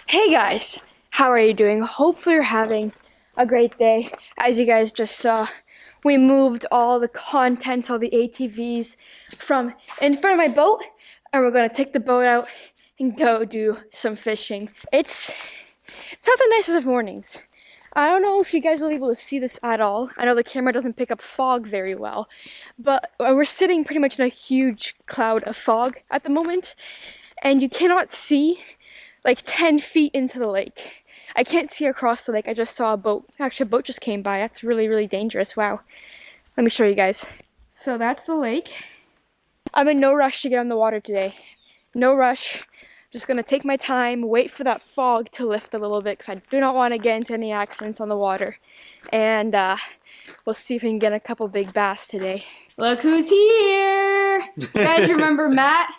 Hey guys, how are you doing? Hopefully you're having a great day. As you guys just saw, we moved all the contents, all the ATVs from in front of my boat, and we're gonna take the boat out and go do some fishing. It's not the nicest of mornings. I don't know if you guys will be able to see this at all. I know the camera doesn't pick up fog very well, but we're sitting pretty much in a huge cloud of fog at the moment, and you cannot see like 10 feet into the lake. I can't see across the lake. I just saw a boat. Actually, a boat just came by. That's really, really dangerous. Wow. Let me show you guys. So that's the lake. I'm in no rush to get on the water today. No rush. Just gonna take my time, wait for that fog to lift a little bit because I do not want to get into any accidents on the water. And we'll see if we can get a couple big bass today. Look who's here! You guys remember Matt?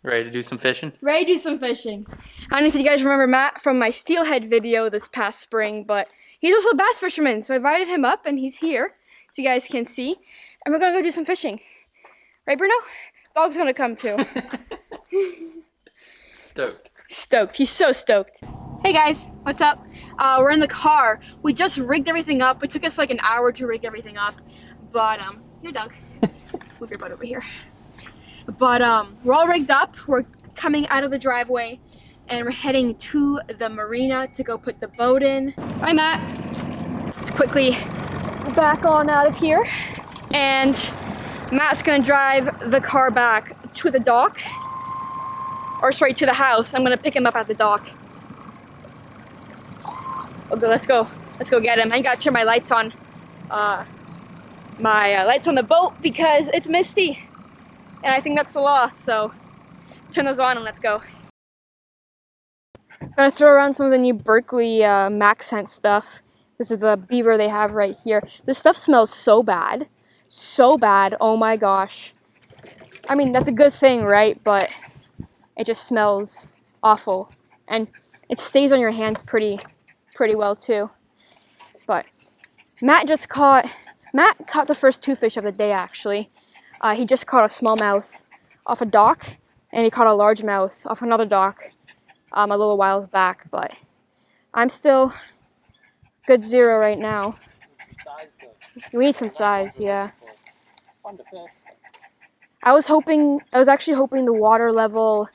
Ready to do some fishing? Ready to do some fishing. I don't know if you guys remember Matt from my steelhead video this past spring, but he's also a bass fisherman, so I invited him up and he's here, so you guys can see. And we're gonna go do some fishing. Right, Bruno? Dog's gonna come too. Stoked. Stoked. He's so stoked. Hey guys, what's up? We're in the car. We just rigged everything up. It took us like an hour to rig everything up, but here, Doug. Move your butt over here. But we're all rigged up. We're coming out of the driveway and we're heading to the marina to go put the boat in. Bye, Matt. Let's quickly back on out of here. And Matt's gonna drive the car back to the dock. Or sorry, to the house. I'm gonna pick him up at the dock. Okay, let's go. Let's go get him. I gotta turn my lights on. My lights on the boat because it's misty. And I think that's the law, so turn those on and let's go. I'm gonna throw around some of the new Berkeley Max Scent stuff. This is the beaver they have right here. This stuff smells so bad. So bad, oh my gosh. I mean, that's a good thing, right? But it just smells awful. And it stays on your hands pretty well too. But Matt caught the first two fish of the day actually. He just caught a smallmouth off a dock, and he caught a largemouth off another dock a little whiles back, but I'm still good zero right now. We need some size, yeah. I was actually hoping the water level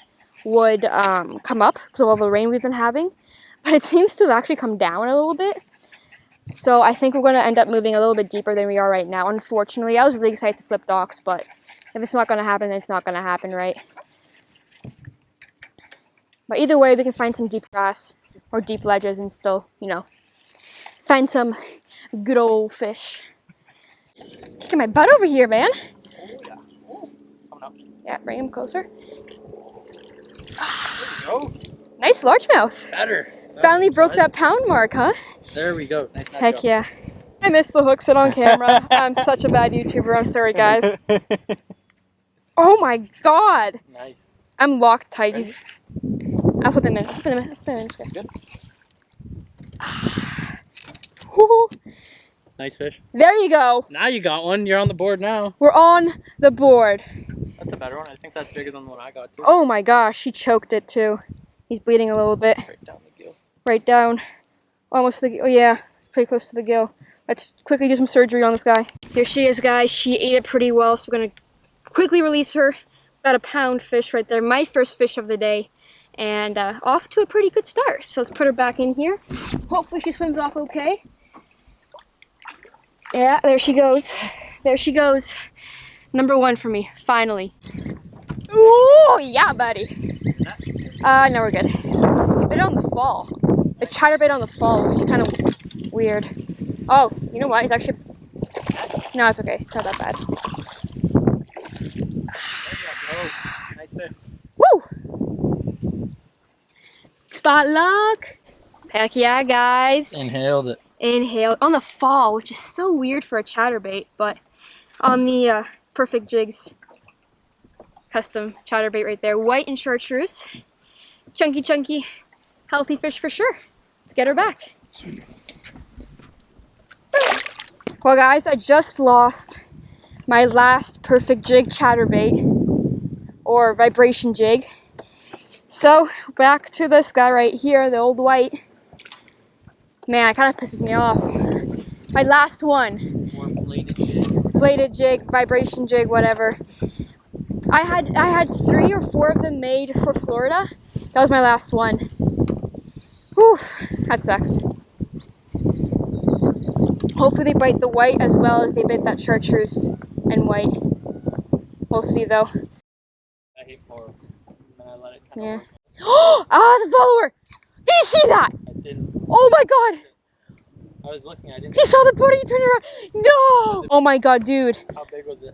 would come up because of all the rain we've been having, but it seems to have actually come down a little bit. So I think we're going to end up moving a little bit deeper than we are right now. Unfortunately, I was really excited to flip docks, but if it's not going to happen, then it's not going to happen, right? But either way, we can find some deep grass or deep ledges and still, you know, find some good old fish. Look at my butt over here, man. Yeah, bring him closer. Nice largemouth. Better. Finally broke that pound mark, huh? There we go. Nice. Heck yeah. I missed the hooks it on camera. I'm such a bad YouTuber. I'm sorry, guys. Oh my god. Nice. I'm locked tight. I'll flip him in. Okay. Good. Nice fish. There you go. Now you got one. You're on the board now. We're on the board. That's a better one. I think that's bigger than the one I got too. Oh my gosh, he choked it too. He's bleeding a little bit. Right down the gill. Right down. Almost the, oh yeah, it's pretty close to the gill. Let's quickly do some surgery on this guy. Here she is, guys. She ate it pretty well, so we're gonna quickly release her. About a pound fish right there. My first fish of the day. And off to a pretty good start. So let's put her back in here. Hopefully she swims off okay. Yeah, there she goes. There she goes. Number one for me, finally. Ooh, yeah, buddy. No, we're good. He bit it on the fall. The chatterbait on the fall, which is kind of weird. Oh, you know what? It's actually... No, it's okay. It's not that bad. Woo! Spot luck! Heck yeah, guys. Inhaled it. Inhaled. On the fall, which is so weird for a chatterbait, but on the Perfect Jigs custom chatterbait right there. White and chartreuse. Chunky, healthy fish for sure. Let's get her back. Sweet. Well guys, I just lost my last Perfect Jig chatterbait, or vibration jig. So, back to this guy right here, the old white. Man, it kind of pisses me off. My last one. More bladed jig. Bladed jig, vibration jig, whatever. I had 3 or 4 of them made for Florida. That was my last one. Whew, that sucks. Hopefully they bite the white as well as they bit that chartreuse and white. We'll see though. I hate forks. And I let it kind Yeah. of Ah, the follower! Did you see that? I didn't. Oh my god! I was looking, I didn't. He saw the booty, he turned around. No! Oh my god, dude. How big was it?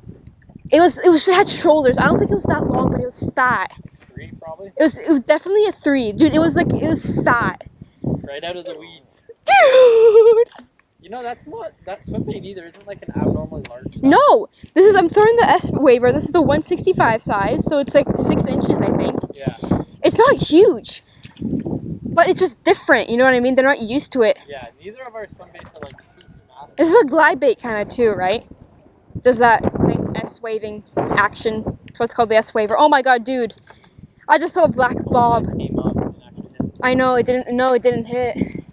It had shoulders. I don't think it was that long, but it was fat. 3 probably? It was definitely a 3. Dude, it was fat. Right out of the weeds. Dude! You know, that's not, that swim bait either isn't like an abnormally large size. No! I'm throwing the S waiver. This is the 165 size, so it's like 6 inches, I think. Yeah. It's not huge, but it's just different, you know what I mean? They're not used to it. Yeah, neither of our swim baits are like too massive. This is a glide bait kind of too, right? Does that nice S-waving action. That's what's called the S-waver. Oh my god, dude. I just saw a black bob. It came up and actually hit. I know, it didn't hit.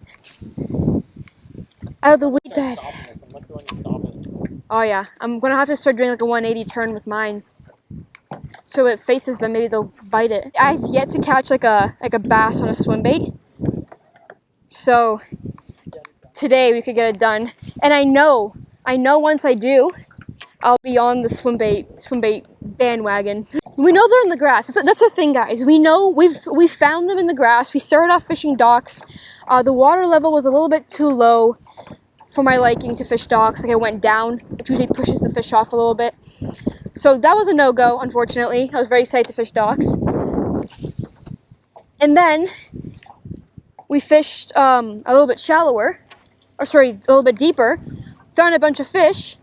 Out of the weed bed. Stop this. I'm lucky when you stop it. Oh yeah, I'm gonna have to start doing like a 180 turn with mine. So it faces them, maybe they'll bite it. I've yet to catch like a bass on a swim bait. So today we could get it done. And I know once I do, I'll be on the swim bait bandwagon. We know they're in the grass. That's the thing, guys. We know we found them in the grass. We started off fishing docks. The water level was a little bit too low for my liking to fish docks. Like, it went down, which usually pushes the fish off a little bit. So that was a no-go, unfortunately. I was very excited to fish docks. And then we fished a little bit shallower, or sorry, a little bit deeper, found a bunch of fish,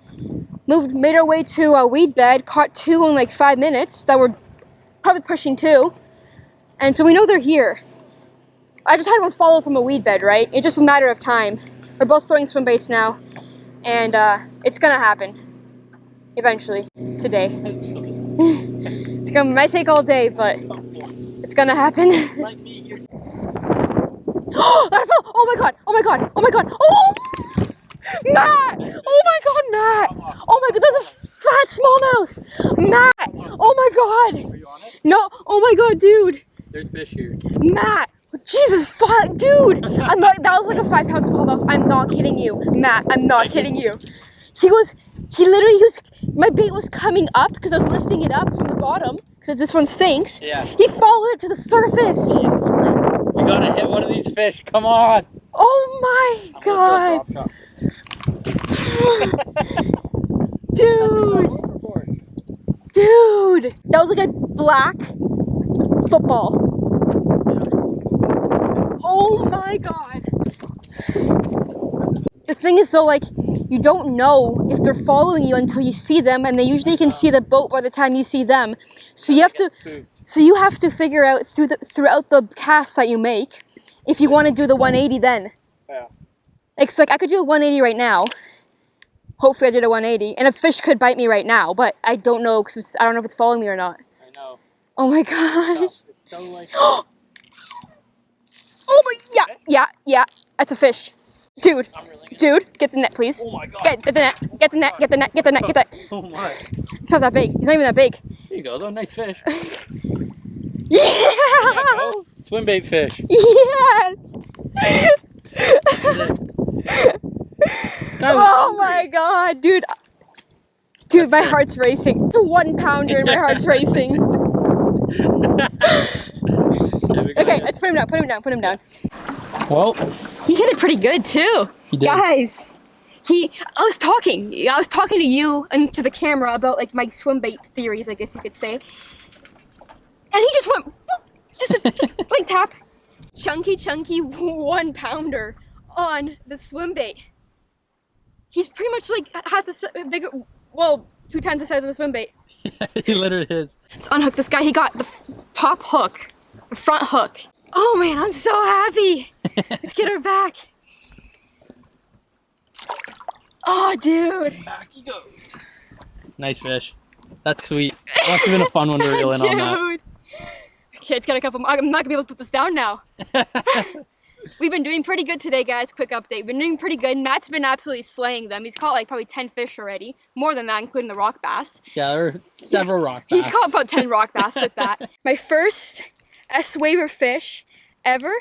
made our way to a weed bed, caught 2 in like 5 minutes that were probably pushing 2. And so we know they're here. I just had one follow from a weed bed, right? It's just a matter of time. We're both throwing swim baits now, and it's gonna happen eventually today. Might take all day, but it's gonna happen. Might be here. Oh my god! Oh my god! Oh my god! Oh, Matt! Oh my god, Matt! Oh my god, that's a fat smallmouth! Matt! Oh my god! Are you on it? No! Oh my god, dude! There's fish here. Matt! Jesus, fuck, dude! That was like a 5-pound smallmouth. I'm not kidding you, Matt. I'm not kidding you. My bait was coming up because I was lifting it up from the bottom because this one sinks. Yeah. He followed it to the surface. Jesus Christ. You gotta hit one of these fish. Come on. Oh my god. Dude. Dude. That was like a black football. Oh my god. The thing is though, like, you don't know if they're following you until you see them, and they usually can see the boat by the time you see them. So you have to figure out throughout the cast that you make if you want to do the 180 then. Yeah. It's like I could do a 180 right now. Hopefully I did a 180, and a fish could bite me right now, but I don't know because I don't know if it's following me or not. I know. Oh my god. It's so like. Oh my, yeah, that's a fish. Dude, get the net, please. Oh my god. Get the net, get the net. Oh my. It's not that big. He's not even that big. Here you go, though. Nice fish. Yeah! Go. Swim bait fish. Yes! Oh my god, dude. Dude, my heart's racing. It's a 1 pounder and my heart's racing. Okay, let's put him down. Well, he hit it pretty good too. He did. Guys, I was talking to you and to the camera about like my swim bait theories, I guess you could say. And he just went, just like tap. Chunky 1 pounder on the swim bait. He's pretty much like half the bigger, well, 2 times the size of the swim bait. He literally is. Let's unhook this guy. He got the top hook, the front hook. Oh man, I'm so happy. Let's get her back. Oh, dude. Back he goes. Nice fish. That's sweet. That must have been a fun one to reel in on that. Dude. Okay, it's got a couple. I'm not gonna be able to put this down now. We've been doing pretty good today, guys. Quick update. We've been doing pretty good. Matt's been absolutely slaying them. He's caught like probably 10 fish already. More than that, including the rock bass. Yeah, there are several rock bass. He's caught about 10 rock bass with that. My first S-Waver fish ever.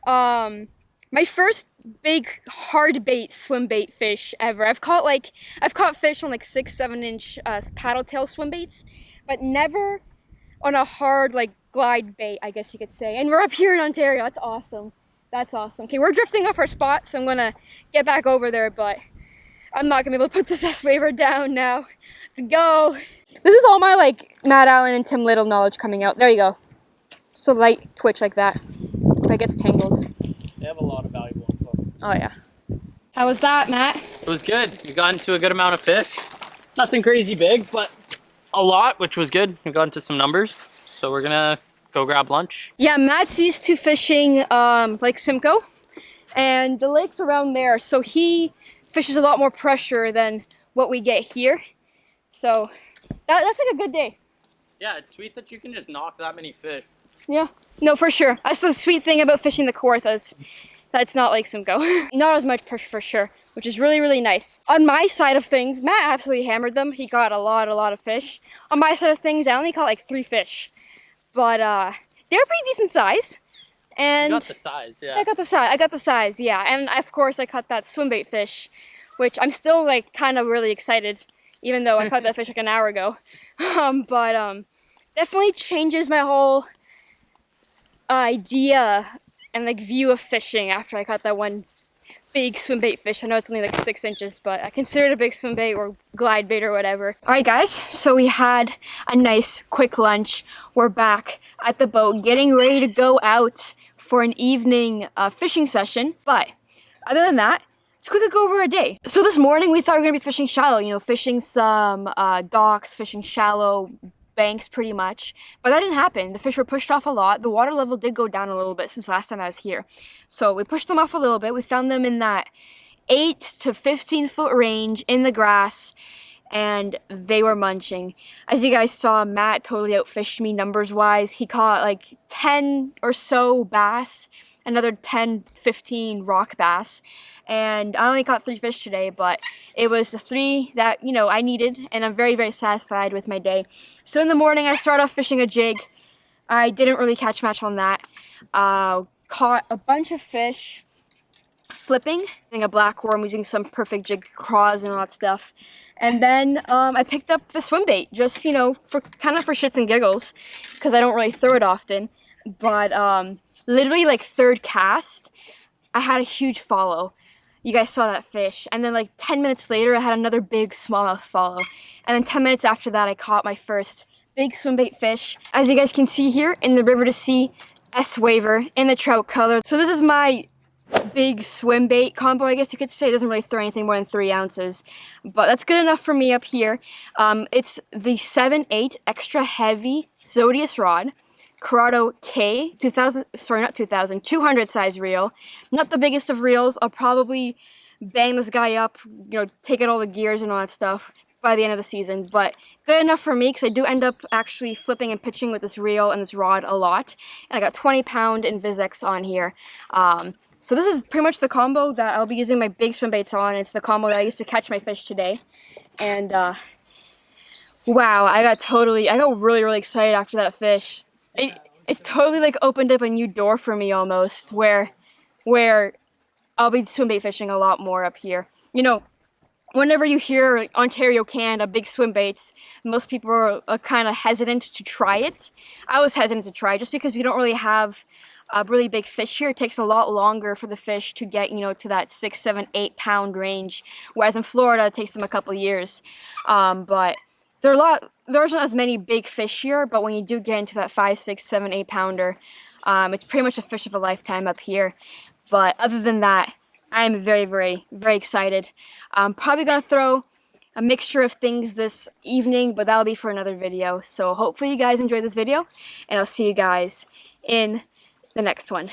My first big hard bait swim bait fish ever. I've caught fish on like 6-7 inch paddle tail swim baits, but never on a hard like glide bait, I guess you could say. And we're up here in Ontario. That's awesome. That's awesome. Okay, we're drifting off our spot, so I'm gonna get back over there, but I'm not gonna be able to put this S-Waver down now. Let's go. This is all my like Matt Allen and Tim Little knowledge coming out. There you go. Just a light twitch like that. If it gets tangled. They have a lot of valuable info. Oh yeah. How was that, Matt? It was good. We got into a good amount of fish. Nothing crazy big, but a lot, which was good. We got into some numbers, so we're gonna go grab lunch. Yeah, Matt's used to fishing Lake Simcoe and the lake's around there, so he fishes a lot more pressure than what we get here. So that's like a good day. Yeah, it's sweet that you can just knock that many fish. Yeah, no, for sure. That's the sweet thing about fishing the Kawarthas. That's not Lake Simcoe. Not as much pressure for sure, which is really, really nice. On my side of things, Matt absolutely hammered them. He got a lot of fish. On my side of things, I only caught like 3 fish. But they're pretty decent size. And You got the size, yeah. I got the size, yeah. And of course I caught that swim bait fish, which I'm still like kind of really excited, even though I caught that fish like an hour ago. Definitely changes my whole idea and like view of fishing after I caught that one big swim bait fish. I know it's only like 6 inches, but I consider it a big swim bait or glide bait or whatever. All right, guys, so we had a nice quick lunch. We're back at the boat getting ready to go out for an evening fishing session. But other than that, let's quickly go over a day. So this morning we thought we were gonna be fishing shallow, you know, fishing some docks, fishing shallow banks pretty much, but that didn't happen. The fish were pushed off a lot. The water level did go down a little bit since last time I was here. So we pushed them off a little bit. We found them in that 8 to 15 foot range in the grass, and they were munching. As you guys saw, Matt totally outfished me numbers wise. He caught like 10 or so bass, another 10, 15 rock bass, and I only caught 3 fish today, but it was the 3 that, you know, I needed, and I'm very, very satisfied with my day. So in the morning, I started off fishing a jig. I didn't really catch much on that. Caught a bunch of fish flipping, a black worm using some perfect jig craws and all that stuff. And then I picked up the swim bait, just, you know, for shits and giggles, because I don't really throw it often. But literally like 3rd cast, I had a huge follow. You guys saw that fish. And then like 10 minutes later, I had another big smallmouth follow. And then 10 minutes after that, I caught my first big swim bait fish. As you guys can see here in the River to Sea S-Waver in the trout color. So this is my big swim bait combo, I guess you could say. It doesn't really throw anything more than 3 ounces, but that's good enough for me up here. It's the 7/8 extra heavy Zodius rod. Corrado K 200 size reel. Not the biggest of reels. I'll probably bang this guy up, you know, take out all the gears and all that stuff by the end of the season, but good enough for me because I do end up actually flipping and pitching with this reel and this rod a lot. And I got 20-pound Invisex on here. So this is pretty much the combo that I'll be using my big swim baits on. It's the combo that I used to catch my fish today. And wow, I got really, really excited after that fish. It's totally like opened up a new door for me almost, where I'll be swim bait fishing a lot more up here. You know, whenever you hear Ontario, Canada, big swim baits, most people are kind of hesitant to try it. I was hesitant to try just because we don't really have really big fish here. It takes a lot longer for the fish to get, you know, to that 6, 7, 8 pound range, whereas in Florida it takes them a couple years. But there aren't as many big fish here, but when you do get into that 5, 6, 7, 8 pounder, it's pretty much a fish of a lifetime up here. But other than that, I'm very, very, very excited. I'm probably gonna throw a mixture of things this evening, but that'll be for another video. So hopefully you guys enjoyed this video, and I'll see you guys in the next one.